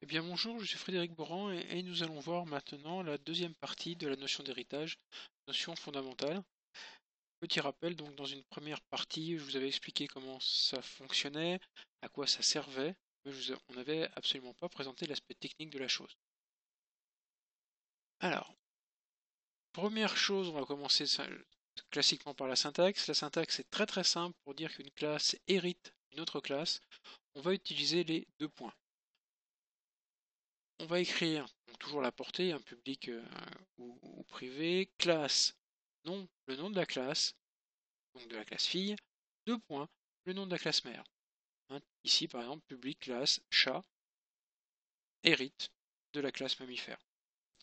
Eh bien bonjour, je suis Frédéric Boran et nous allons voir maintenant la deuxième partie de la notion d'héritage, notion fondamentale. Petit rappel, donc dans une première partie, je vous avais expliqué comment ça fonctionnait, à quoi ça servait, mais on n'avait absolument pas présenté l'aspect technique de la chose. Alors, première chose, on va commencer classiquement par la syntaxe. La syntaxe est très simple pour dire qu'une classe hérite d'une autre classe. On va utiliser les deux points. On va écrire donc toujours la portée, un public ou privé, classe, le nom de la classe, donc de la classe fille, deux points, le nom de la classe mère. Hein, ici par exemple, public, classe, chat, hérite de la classe mammifère.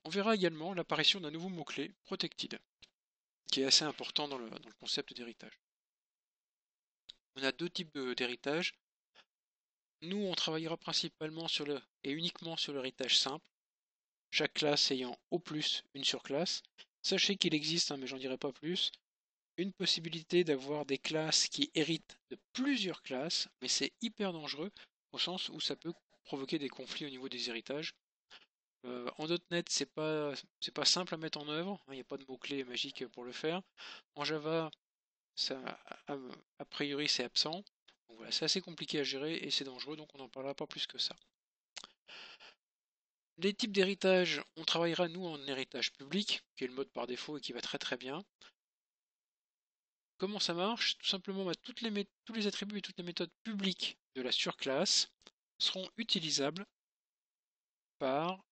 On verra également l'apparition d'un nouveau mot-clé, protected, qui est assez important dans le concept d'héritage. On a deux types d'héritage. Nous, on travaillera principalement et uniquement sur l'héritage simple, chaque classe ayant au plus une surclasse. Sachez qu'il existe, mais j'en dirai pas plus, une possibilité d'avoir des classes qui héritent de plusieurs classes, mais c'est hyper dangereux au sens où ça peut provoquer des conflits au niveau des héritages. En .NET, c'est pas simple à mettre en œuvre, il n'y a pas de mots-clés magiques pour le faire. En Java, ça, a priori, c'est absent. Donc voilà, c'est assez compliqué à gérer et c'est dangereux, donc on n'en parlera pas plus que ça. Les types d'héritage, on travaillera nous en héritage public, qui est le mode par défaut et qui va très bien. Comment ça marche? Tout simplement, tous les attributs et toutes les méthodes publiques de la surclasse seront utilisables par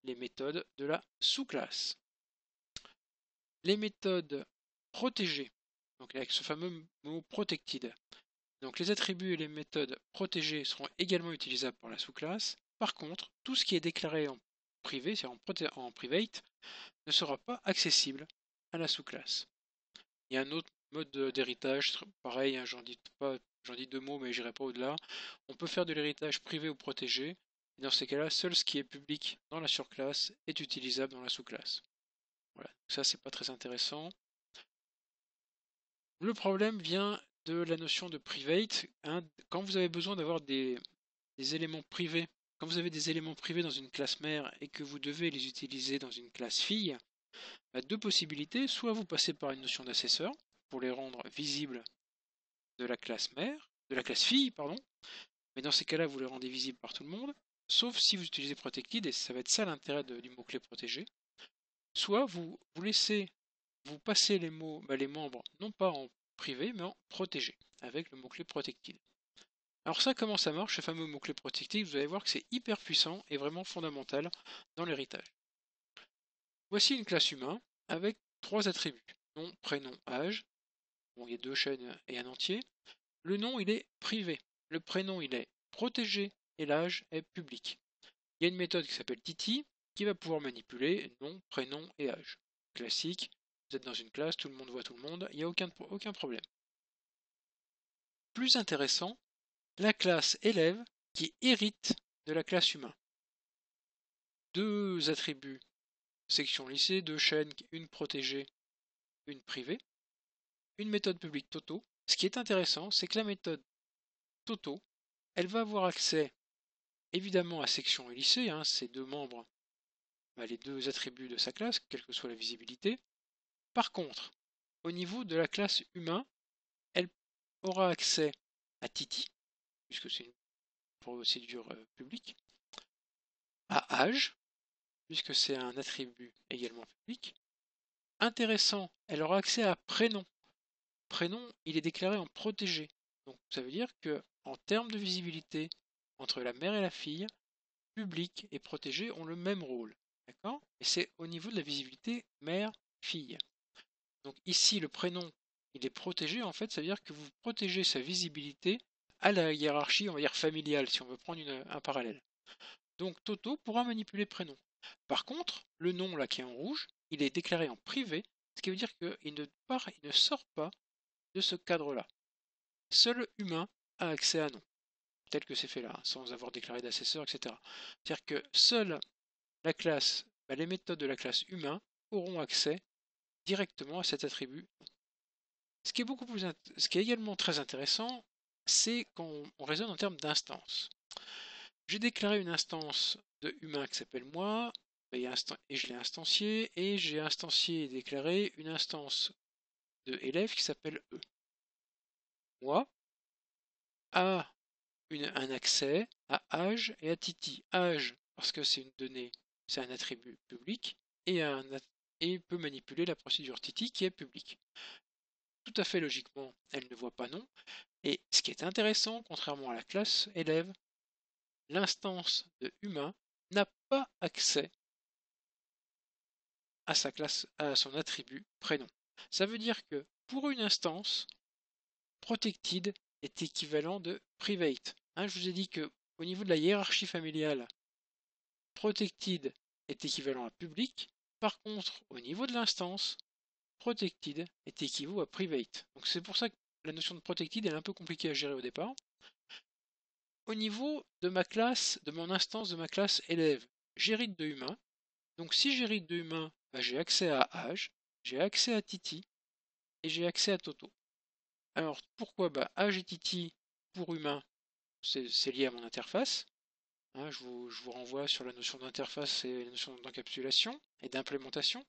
les méthodes de la sous-classe. Les méthodes protégées, donc avec ce fameux mot protected, donc les attributs et les méthodes protégées seront également utilisables par la sous-classe. Par contre, tout ce qui est déclaré en privé, c'est-à-dire en private, ne sera pas accessible à la sous-classe. Il y a un autre mode d'héritage, pareil, hein, j'en dis deux mots, mais j'irai pas au-delà. On peut faire de l'héritage privé ou protégé. Et dans ces cas-là, seul ce qui est public dans la surclasse est utilisable dans la sous-classe. Voilà, ça c'est pas très intéressant. Le problème vient de la notion de private. Hein. Quand vous avez besoin d'avoir des éléments privés, quand vous avez des éléments privés dans une classe mère et que vous devez les utiliser dans une classe fille, deux possibilités. Soit vous passez par une notion d'accesseur pour les rendre visibles de la classe mère, de la classe fille, pardon, mais dans ces cas-là, vous les rendez visibles par tout le monde, sauf si vous utilisez protected, et ça va être ça l'intérêt du mot-clé protégé. Soit vous passez les membres, non pas en privé, mais en protégé, avec le mot-clé protected. Alors ça, comment ça marche, ce fameux mot-clé protected? Vous allez voir que c'est hyper puissant et vraiment fondamental dans l'héritage. Voici une classe humain avec trois attributs, nom, prénom, âge. Bon, il y a deux chaînes et un entier. Le nom, il est privé. Le prénom, il est protégé et l'âge est public. Il y a une méthode qui s'appelle Titi qui va pouvoir manipuler nom, prénom et âge. Classique, vous êtes dans une classe, tout le monde voit tout le monde, il n'y a aucun problème. Plus intéressant, la classe élève qui hérite de la classe humain. Deux attributs, section lycée, deux chaînes, une protégée, une privée. Une méthode publique Toto. Ce qui est intéressant, c'est que la méthode Toto, elle va avoir accès évidemment à section et lycée, hein, ces deux membres, les deux attributs de sa classe, quelle que soit la visibilité. Par contre, au niveau de la classe humain, elle aura accès à Titi, puisque c'est une procédure publique, à âge, puisque c'est un attribut également public. Intéressant, elle aura accès à prénom. Prénom, il est déclaré en protégé. Donc ça veut dire que en termes de visibilité entre la mère et la fille, public et protégé ont le même rôle. D'accord? Et c'est au niveau de la visibilité mère-fille. Donc ici, le prénom, il est protégé, en fait, ça veut dire que vous protégez sa visibilité à la hiérarchie, on va dire familiale, si on veut prendre un parallèle. Donc Toto pourra manipuler prénom. Par contre, le nom là qui est en rouge, il est déclaré en privé, ce qui veut dire qu'il ne sort pas de ce cadre-là. Seul humain a accès à nom, tel que c'est fait là, sans avoir déclaré d'accesseur, etc. C'est-à-dire que seule la classe, les méthodes de la classe humain auront accès directement à cet attribut. Ce qui est également très intéressant, c'est quand on raisonne en termes d'instance. j'ai déclaré une instance de humain qui s'appelle moi, et je l'ai instancié, et j'ai instancié et déclaré une instance de élève qui s'appelle E. Moi a un accès à âge et à Titi. Âge, parce que c'est une donnée, c'est un attribut public, et peut manipuler la procédure Titi qui est publique. Tout à fait logiquement, elle ne voit pas non. Et ce qui est intéressant, contrairement à la classe élève, l'instance de humain n'a pas accès à sa classe, à son attribut prénom. Ça veut dire que pour une instance, protected est équivalent de private. Je vous ai dit que au niveau de la hiérarchie familiale, protected est équivalent à public. Par contre, au niveau de l'instance, protected est équivalent à private. Donc c'est pour ça que la notion de protected est un peu compliquée à gérer au départ. Au niveau de ma classe, de mon instance de ma classe élève, j'hérite de humain. Donc si j'hérite de humain, j'ai accès à âge, j'ai accès à Titi et j'ai accès à Toto. Alors pourquoi âge et Titi pour humain, c'est lié à mon interface. Je vous renvoie sur la notion d'interface et la notion d'encapsulation et d'implémentation.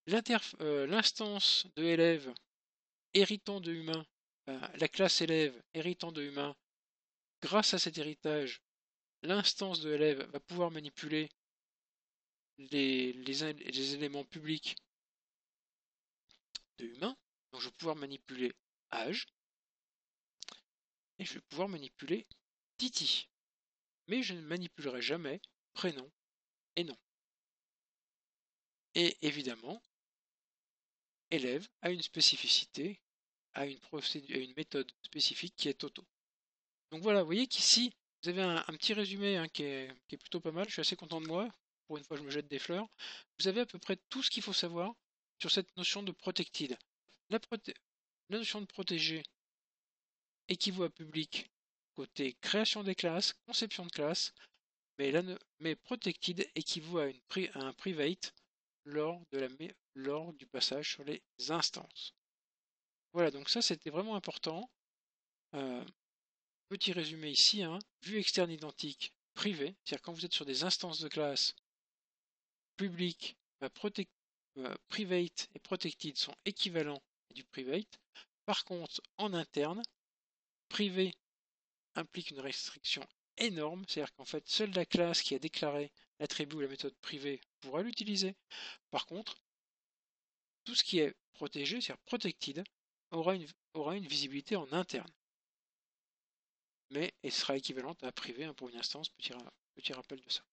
L'instance de élève héritant de humain, la classe élève héritant de humain, grâce à cet héritage, l'instance de élève va pouvoir manipuler les éléments publics de humain. Donc je vais pouvoir manipuler âge et je vais pouvoir manipuler Titi. Mais je ne manipulerai jamais prénom et nom. Et évidemment, élève a une spécificité, a une méthode spécifique qui est Toto. Donc voilà, vous voyez qu'ici, vous avez un petit résumé qui est plutôt pas mal. Je suis assez content de moi. Pour une fois, je me jette des fleurs. Vous avez à peu près tout ce qu'il faut savoir sur cette notion de protected. La notion de protéger équivaut à public côté création des classes, conception de classe, mais protected équivaut à un private lors du passage sur les instances. Voilà, donc ça c'était vraiment important. Petit résumé ici, vue externe identique privée, c'est-à-dire quand vous êtes sur des instances de classe publiques, private et protected sont équivalents à du private. Par contre, en interne, privé implique une restriction énorme, c'est-à-dire qu'en fait, seule la classe qui a déclaré l'attribut ou la méthode privée pourra l'utiliser. Par contre, tout ce qui est protégé, c'est-à-dire protected, aura une visibilité en interne. Mais elle sera équivalente à privé pour une instance, petit rappel de ça.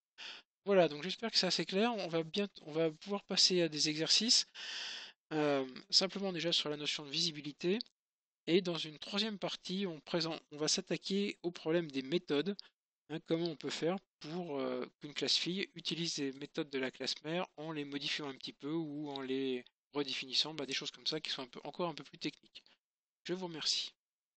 Voilà, donc j'espère que c'est assez clair. On va pouvoir passer à des exercices, simplement déjà sur la notion de visibilité. Et dans une troisième partie, on va s'attaquer au problème des méthodes. Comment on peut faire pour qu'une classe fille utilise les méthodes de la classe mère en les modifiant un petit peu ou en les redéfinissant, des choses comme ça qui sont encore un peu plus techniques. Je vous remercie.